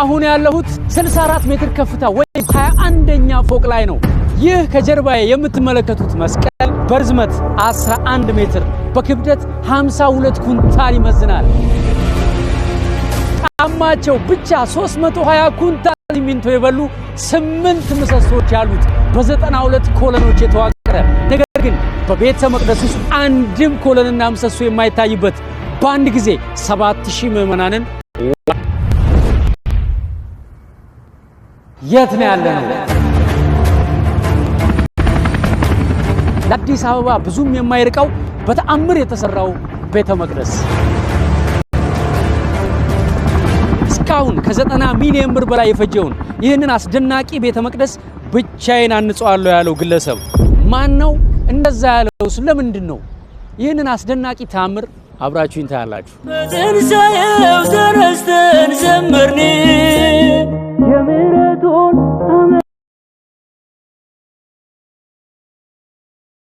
አሁን ያለሁት 64 ሜትር ከፍታ ወይም 21ኛ ፎቅ ላይ ነው። ይህ ከጀርባዬ የምትመለከቱት መስቀል በርዝመት 11 ሜትር በክብደት 52 ኩንታል ይመዝናል። ጣማቸው ብቻ 320 ኩንታል ሲሚንቶ የበሉ 8 ምሰሶች ያሉት በ92 ኮለኖች የተዋቀረ ነገር ግን በቤተ መቅደስ ውስጥ አንድም ኮለንና ምሰሶ የማይታይበት በአንድ ጊዜ 7000 ምዕመናንን የት ነው ያለነው? ለአዲስ አበባ ብዙም የማይርቀው በተአምር የተሰራው ቤተ መቅደስ እስካሁን ከ90 ሚሊዮን ብር በላይ የፈጀውን ይህንን አስደናቂ ቤተ መቅደስ ብቻዬን አንጸዋለሁ ያለው ግለሰብ ማን ነው? እንደዛ ያለው ስለምንድን ነው? ይህንን አስደናቂ ተአምር አብራችሁኝ ታያላችሁ። በትንሣኤው ተነስተን ዘመርን